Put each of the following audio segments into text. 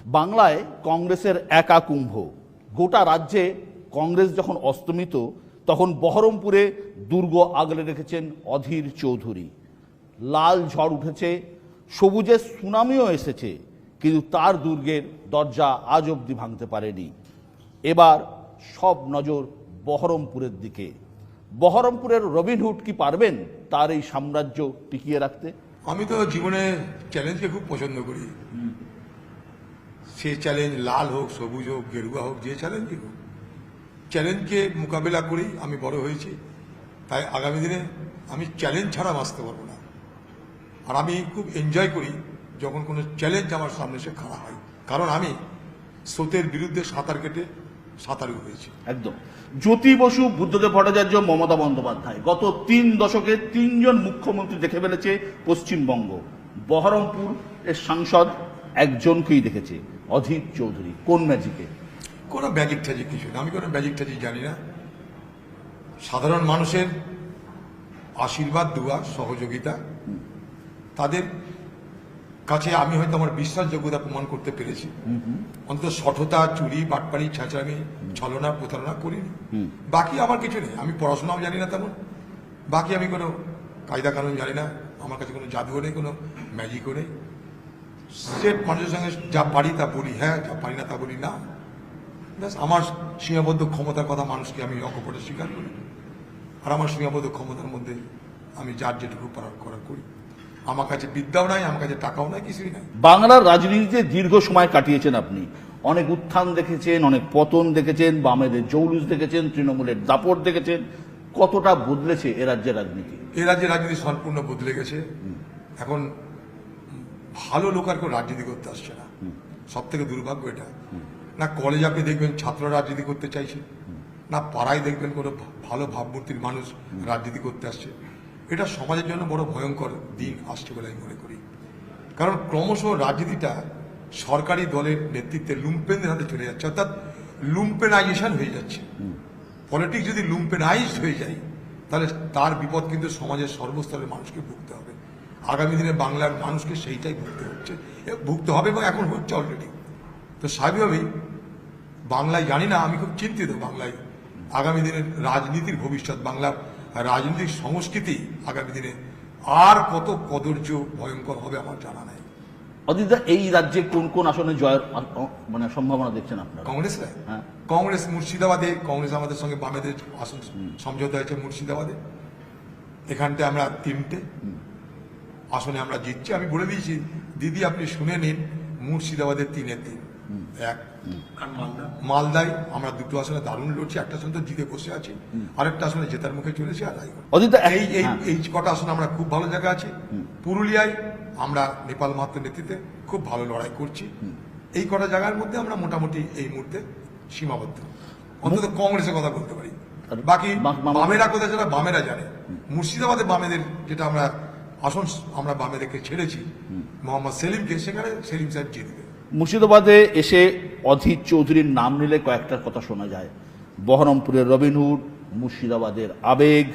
বাংলায় কংগ্রেসের একা কুম্ভ। গোটা রাজ্যে কংগ্রেস যখন অস্তমিত তখন বহরমপুরে দুর্গ আগলে রেখেছেন অধীর চৌধুরী। লাল ঝড় উঠেছে, সবুজের সুনামিও এসেছে, কিন্তু তার দুর্গের দরজা আজ অবধি ভাঙতে পারেনি। এবার সব নজর বহরমপুরের দিকে। বহরমপুরের রবিনহুড কি পারবেন তার এই সাম্রাজ্য টিকিয়ে রাখতে? আমি তো জীবনে চ্যালেঞ্জকে খুব পছন্দ করি। সে চ্যালেঞ্জ লাল হোক, সবুজ হোক, গেরুয়া হোক, যে চ্যালেঞ্জই হোক, চ্যালেঞ্জকে মোকাবেলা করেই আমি বড় হয়েছি। তাই আগামী দিনে আমি চ্যালেঞ্জ ছাড়া বাঁচতে পারবো না। আর আমি খুব এনজয় করি যখন কোনো চ্যালেঞ্জ আমার সামনে এসে খাড়া হয়, কারণ আমি স্রোতের বিরুদ্ধে সাঁতার কেটে সাঁতারু হয়েছি। একদম। জ্যোতি বসু, বুদ্ধদেব ভট্টাচার্য, মমতা বন্দ্যোপাধ্যায় গত 3 দশকে 3 জন মুখ্যমন্ত্রী দেখে ফেলেছে পশ্চিমবঙ্গ। বহরমপুর এর সাংসদ একজনকেই দেখেছে, অধীর চৌধুরী। কোন ম্যাজিকে? কোনো ম্যাজিক ট্যাজিক কিছু না, আমি কোনো ম্যাজিক ট্যাজিক জানি না। সাধারণ মানুষের আশীর্বাদ, দুয়া, সহযোগিতা, তাদের কাছে আমি হয়তো আমার বিশ্বাসযোগ্যতা প্রমাণ করতে পেরেছি। অন্তত সঠতা, চুরি, বাটপাড়ি, ছাঁচড়ামি, ছলনা, প্রতারণা করিনি। বাকি আমার কিছু নেই। আমি পড়াশোনাও জানি না তেমন। বাকি আমি কোনো কায়দা কানুন জানি না। আমার কাছে কোনো জাদুও নেই, কোনো ম্যাজিকও নেই। স্রেফ মানুষের সঙ্গে যা পারি তা বলি হ্যাঁ, যা পারি না তা বলি না। ব্যাস, আমার সীমাবদ্ধ ক্ষমতার কথা মানুষকে আমি অকপটে স্বীকার করি। আর আমার সীমাবদ্ধ ক্ষমতার মধ্যে আমি যার যেটুকু করার করি। আমার কাছে বিদ্যাও নাই, আমার কাছে টাকাও নাই, কিছুই নাই। বাংলার রাজনীতিতে দীর্ঘ সময় কাটিয়েছেন আপনি। অনেক উত্থান দেখেছেন, অনেক পতন দেখেছেন, বামেদের জৌলুস দেখেছেন, তৃণমূলের দাপট দেখেছেন। কতটা বদলেছে এ রাজ্যের রাজনীতি? এ রাজ্যের রাজনীতি সম্পূর্ণ বদলে গেছে। এখন ভালো লোক আর কেউ রাজনীতি করতে আসছে না। সব থেকে দুর্ভাগ্য এটা। না কলেজ আপনি দেখবেন ছাত্ররা রাজনীতি করতে চাইছে, না পাড়ায় দেখবেন কোনো ভালো ভাবমূর্তির মানুষ রাজনীতি করতে আসছে। এটা সমাজের জন্য বড় ভয়ঙ্কর দিন আসছে বলে আমি মনে করি। কারণ ক্রমশ রাজনীতিটা সরকারি দলের নেতৃত্বে লুম্পেনদের হাতে চলে যাচ্ছে, অর্থাৎ লুম্পেনাইজেশন হয়ে যাচ্ছে। পলিটিক্স যদি লুম্পেনাইজড হয়ে যায় তাহলে তার বিপদ কিন্তু সমাজের সর্বস্তরের মানুষকে ভুগতে হবে। আগামী দিনে বাংলার মানুষকে সেইটাই ভুগতে হবে এবং এখন হচ্ছে অলরেডি। তো স্বাভাবিকভাবেই বাংলায় জানি না, আমি খুব চিন্তিত বাংলায় আগামী দিনের রাজনীতির ভবিষ্যৎ, বাংলার রাজনৈতিক সংস্কৃতি আগামী দিনে আর কত কদর্য ভয়ঙ্কর হবে আমার জানা নাই। অদিতদা, এই রাজ্যে কোন কোন আসনে জয়ের সম্ভাবনা দেখছেন আপনারা? কংগ্রেসরা? হ্যাঁ। কংগ্রেস মুর্শিদাবাদে, কংগ্রেস আমাদের সঙ্গে বামেদের আসন সমঝোতা হয়েছে মুর্শিদাবাদে। এখানটায় আমরা 3টে আসনে আমরা জিতছি। আমি বলে দিয়েছি দিদি, আপনি শুনে নিন, মুর্শিদাবাদের 3-এ 3। এক মালদায় আমরা 2টো আসনে দারুণ লড়ছি, একটা আসনে তো জিতে বসে আছি, আরেকটা আসনে জেতার মুখে চলেছি। আর এই কটা আসনে আমরা খুব ভালো জায়গা আছি। পুরুলিয়ায় আমরা নেপাল মাহাত্মের নেতৃত্বে খুব ভালো লড়াই করছি। এই কটা জায়গার মধ্যে আমরা মোটামুটি এই মুহূর্তে সীমাবদ্ধ। অন্তত কংগ্রেসের কথা বলতে পারি। বাকি বামেরা কোথায় সেটা বামেরা জানে। মুর্শিদাবাদে বামেদের যেটা আমরা আসন আমরা বামেদেরকে ছেড়েছি, মোহাম্মদ সেলিমকে, সেখানে সেলিম সাহেব জিতবে। মুর্শিদাবাদে এসে অধীর চৌধুরীর নাম নিলে কয়েকটা কথা শোনা যায়। বহরমপুরের রবিনহুড, মুর্শিদাবাদের আবেগ।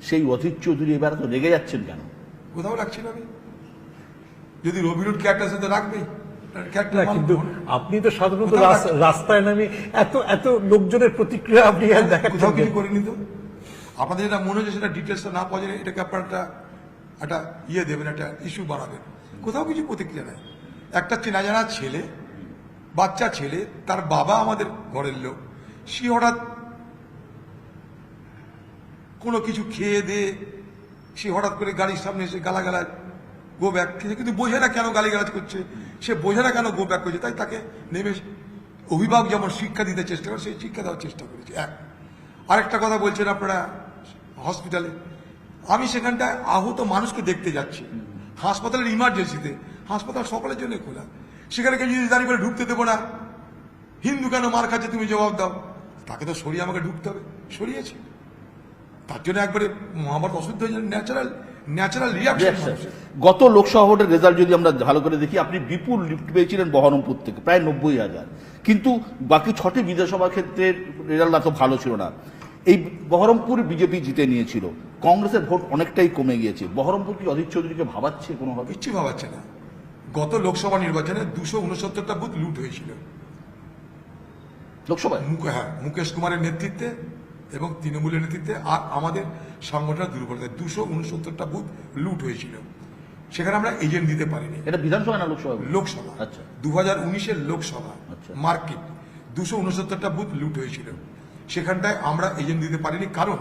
সেই অধীর চৌধুরী এবার তো রেগে যাচ্ছেন কেন? কোথাও রাখছি না আমি। যদি রবিনহুড ক্যারেক্টার সাথে রাখবেই, কিন্তু আপনি তো সাধারণত রাস্তায় নামে এত এত লোকজনের প্রতিক্রিয়া আপনি কোথাও কিছু করিনি তো। আপনাদের যেটা মনে হচ্ছে সেটা ডিটেলসটা না পাওয়া যায়, এটাকে আপনার একটা ইয়ে দেবেন, একটা ইস্যু বাড়াবেন। কোথাও কিছু প্রতিক্রিয়া নাই। একটা চেনা জানা ছেলে, বাচ্চা ছেলে, তার বাবা আমাদের ঘরের লোক, সে হঠাৎ কোনো কিছু খেয়ে দিয়ে সে হঠাৎ করে গাড়ির সামনে এসে গালাগালাজ গো ব্যাক, কিন্তু বোঝে না কেন গালিগালাজ করছে, সে বোঝে না কেন গো ব্যাক করছে। তাই তাকে নেমে অভিভাবক যেমন শিক্ষা দিতে চেষ্টা করে, সেই শিক্ষা দেওয়ার চেষ্টা করেছে। আরেকটা কথা বলছেন আপনারা হসপিটালে, আমি সেখানটায় আহত মানুষকে দেখতে যাচ্ছি, হাসপাতালের ইমার্জেন্সিতে। হাসপাতাল সকলের জন্য খোলা, সেখানে কেউ যদি দাঁড়িয়ে করে ঢুকতে দেবো না, হিন্দু কেন মার খাচ্ছে তুমি জবাব দাও, তাকে তো সরিয়ে আমাকে ঢুকতে হবে, সরিয়েছে। তার জন্য একবারে মহাভারত অশুদ্ধ হয়ে যায়। Natural reaction. গত লোকসভা ভোটের রেজাল্ট যদি আমরা ভালো করে দেখি, আপনি বিপুল লিফট পেয়েছিলেন বহরমপুর থেকে, প্রায় 90,000। কিন্তু বাকি 6টি বিধানসভা ক্ষেত্রে রেজাল্ট এত ভালো ছিল না। এই বহরমপুর বিজেপি জিতে নিয়েছিল, কংগ্রেসের ভোট অনেকটাই কমে গিয়েছে। বহরমপুর কি অধীর চৌধুরীকে ভাবাচ্ছে কোনোভাবে? কিচ্ছু ভাবাচ্ছে না। গত লোকসভা নির্বাচনে 269টা বুথ লুট হয়েছিল লোকসভায়। মুকেশ কুমারের নেতৃত্বে এবং তৃণমূলের নেতৃত্বে আর আমাদের সংগঠনের দুর্বলতায় 269টা বুথ লুট হয়েছিল। সেখানে আমরা এজেন্ট দিতে পারিনি। এটা বিধানসভা না লোকসভা? লোকসভা। আচ্ছা। 2019-এর লোকসভা আচ্ছা। মার্কেট 269টা বুথ লুট হয়েছিল। সেখানটায় আমরা এজেন্ট দিতে পারিনি, কারণ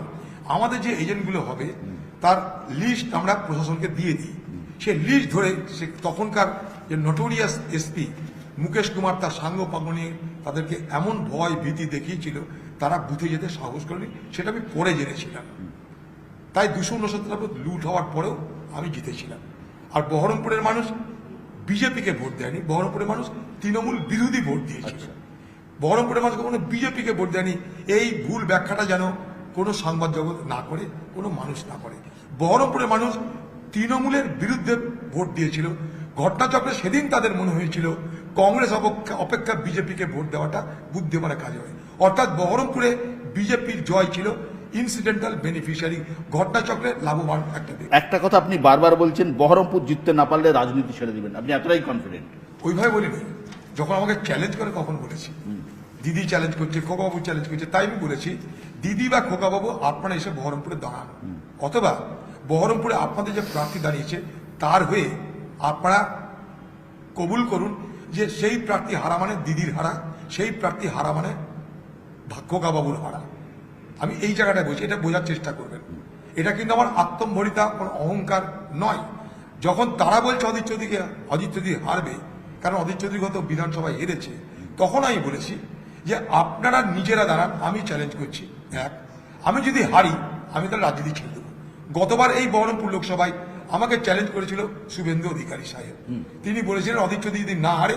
আমাদের যে এজেন্টগুলো হবে তার লিস্ট আমরা প্রশাসনকে দিয়ে দিই। সে লিস্ট ধরে সে তখনকার যে নোটোরিয়াস এসপি মুকেশ কুমার তার সাঙ্গ পাঙ্গ নিয়ে তাদেরকে এমন ভয় ভীতি দেখিয়েছিল, তারা বুথে যেতে সাহস করেনি। সেটা আমি পরে জেনেছিলাম। তাই 269টা বুথ লুট হওয়ার পরেও আমি জিতেছিলাম। আর বহরমপুরের মানুষ বিজেপিকে ভোট দেয়নি, বহরমপুরের মানুষ তৃণমূল বিরোধী ভোট দিয়েছিল। আচ্ছা। বহরমপুরের মানুষ কখনো বিজেপিকে ভোট দেয়নি। এই ভুল ব্যাখ্যাটা যেন কোনো সংবাদ জগৎ না করে, কোনো মানুষ না করে। বহরমপুরের মানুষ তৃণমূলের বিরুদ্ধে ভোট দিয়েছিল। ঘটনাচক্রে সেদিন তাদের মনে হয়েছিল কংগ্রেস অপেক্ষা বিজেপিকে ভোট দেওয়াটা বুদ্ধিমানের কাজ হয়। অর্থাৎ বহরমপুরে বিজেপির জয় ছিল ইনসিডেন্টাল বেনিফিশিয়ারি, ঘটনাচক্রে লাভবান একটা দিক। একটা কথা আপনি বারবার বলছেন, বহরমপুর জিততে না পারলে রাজনীতি ছেড়ে দিবেন, আপনি এতটাই কনফিডেন্ট? ওইভাবে বলিনি। যখন আমাকে চ্যালেঞ্জ করে তখন বলেছি। দিদি চ্যালেঞ্জ করছে, খোকাবাবু চ্যালেঞ্জ করছে, তাই আমি বলেছি দিদি বা খোকাবাবু আপনারা এসে বহরমপুরে দাঁড়ান, অথবা বহরমপুরে আপনাদের যে প্রার্থী দাঁড়িয়েছে তার হয়ে আপনারা কবুল করুন যে সেই প্রার্থী হারা মানে দিদির হারা, সেই প্রার্থী হারা মানে খোকাবাবুর হারা। আমি এই জায়গাটায় বলছি, এটা বোঝার চেষ্টা করবেন। এটা কিন্তু আমার আত্মম্ভরিতা, কোনো অহংকার নয়। যখন তারা বলছে অজিত চৌধুরী হারবে, কারণ অজিত চৌধুরী গত বিধানসভায় হেরেছে, তখন আমি বলেছি যে আপনারা নিজেরা দাঁড়ান, আমি চ্যালেঞ্জ করছি। আমি যদি হারি আমি তাহলে রাজনীতি ছেড়ে দেবো। গতবার এই বহরমপুর লোকসভায় আমাকে চ্যালেঞ্জ করেছিল শুভেন্দু অধিকারী সাহেব। তিনি বলেছিলেন অজিত চৌধুরী যদি না হারে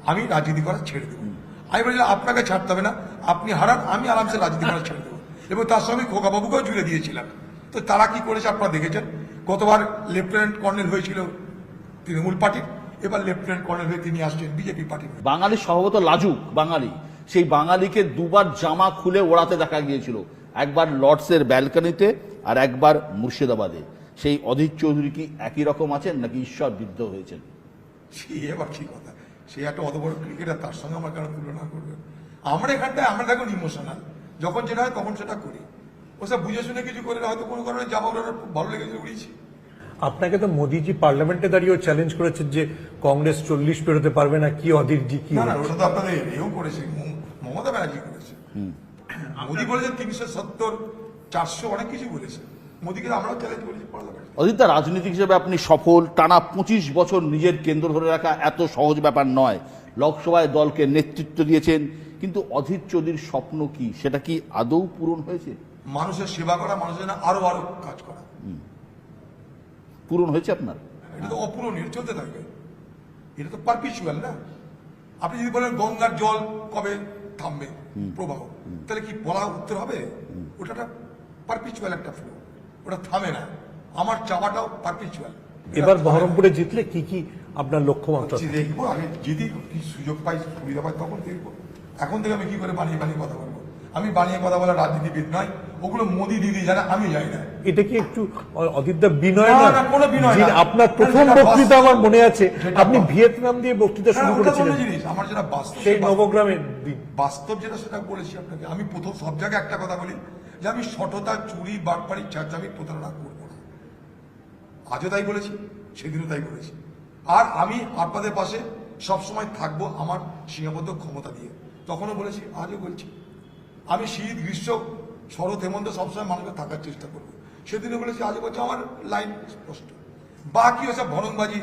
আমি রাজনীতি করা ছেড়ে দেবো। আমি বলেছিলাম আপনাকে ছাড়তে হবে না, আপনি হারান, আমি আরামসে রাজনীতি করা ছেড়ে দেবো। এবং তার সঙ্গে খোকাবাবুকেও জুড়ে দিয়েছিলাম। তো তারা কি করেছে আপনারা দেখেছেন। গতবার লেফটেন্যান্ট কর্নেল হয়েছিল তৃণমূল পার্টির, এবার লেফটেন্যান্ট কর্নেল হয়ে তিনি আসছেন বিজেপি পার্টির। বাঙালি স্বভাবত লাজুক বাঙালি, সেই বাঙালিকে দুবার জামা খুলে ওড়াতে দেখা গিয়েছিল, একবার লর্ডসের ব্যালকনিতে আর একবার মুর্শিদাবাদে। সেই অধীর চৌধুরী কি একই রকম আছেন নাকি ঈশ্বর বিদ্ধ হয়েছেন? সে এবার কি কথা, সে একটা অত বড় ক্রিকেটার, তার সঙ্গে আমার কেন তুলনা করবে। আমরা এখানটায় আমরা দেখুন ইমোশনাল, যখন যেটা হয় তখন সেটা করি। ওসব বুঝে শুনে কিছু করে না, হয়তো কোনো কারণে জামা ওড়ানোর ভালো লেগেছে উড়িয়েছি। আপনাকে তো মোদিজি পার্লামেন্টে দাঁড়িয়েও চ্যালেঞ্জ করেছেন যে কংগ্রেস 40 পেরোতে পারবে না, কি অধীরজি কি। না, ওটা তো আপনাদের এও করেছে, মমতা ব্যানার্জি করেছে। মোদি বলেছে 370, 400 অনেক কিছু বলেছে। মোদিকে আমরাও চ্যালেঞ্জ করেছি পার্লামেন্টে। অজিতদা, রাজনীতিক হিসেবে আপনি সফল, টানা 25 বছর নিজের কেন্দ্র ধরে রাখা এত সহজ ব্যাপার নয়। লোকসভায় দলকে নেতৃত্ব দিয়েছেন, কিন্তু অধীর চৌধুরীর স্বপ্ন কি, সেটা কি আদৌ পূরণ হয়েছে? মানুষের সেবা করা, মানুষের জন্য আরো কাজ করা। পূরণ হয়েছে আপনার? এটা তো অপূরণীয়, চলতে থাকবে। এটা তো পারপিচুয়াল না। আপনি যদি বলেন গঙ্গার জল কবে থামবে প্রবাহ, তাহলে কি বলা উত্তর হবে? ওটা পারপিচুয়াল একটা ফ্লো, ওটা থামে না। আমার চাওয়াটাও পারপিচুয়াল। এবার বহরমপুরে জিতলে কি কি আপনার লক্ষ্যমাত্রা? দেখবো, আমি যদি কি সুযোগ পাই, সুবিধা পাই, তখন দেখবো। এখন থেকে আমি কি করে বানিয়ে বানিয়ে কথা বলবো? আমি বানিয়ে কথা বলার রাজনীতিবিদ নয়, ওগুলো মোদি দিদি জানে, আমি জানি না। এটা কি একটু অদিতদা বিনয় না, না? না, কোনো বিনয় না। আপনার প্রথম যেটা বক্তৃতা আমার মনে আছে, যেটা আপনি ভিয়েতনাম দিয়ে বক্তৃতা শুরু ওটা করেছিলেন। অন্য জিনিস, আমার যেটা বাস্তব, সেই নবগ্রামের দিন। বাস্তব যেটা সেটা বলেছি আপনাকে। আমি প্রথম সব জায়গায় একটা কথা বলি যে আমি সততা, চুরি, বাটপাড়ি, চাচামি, প্রতারণা করবো না। আজও তাই বলেছি, সেদিনও তাই বলেছি। আর আমি আপনাদের পাশে সবসময় থাকবো আমার সীমাবদ্ধ ক্ষমতা দিয়ে। তখনও বলেছি, আজও বলছি। আমি শীত, গ্রীষ্ম, শরৎ, হেমন্ত সবসময় মানুষের থাকার চেষ্টা করবো। সেদিনও বলেছি, আজও বলছি। আমার লাইন স্পষ্ট। বাকি ওসব ভরংবাজি,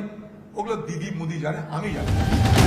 ওগুলো দিদি মোদি জানে, আমি জানি।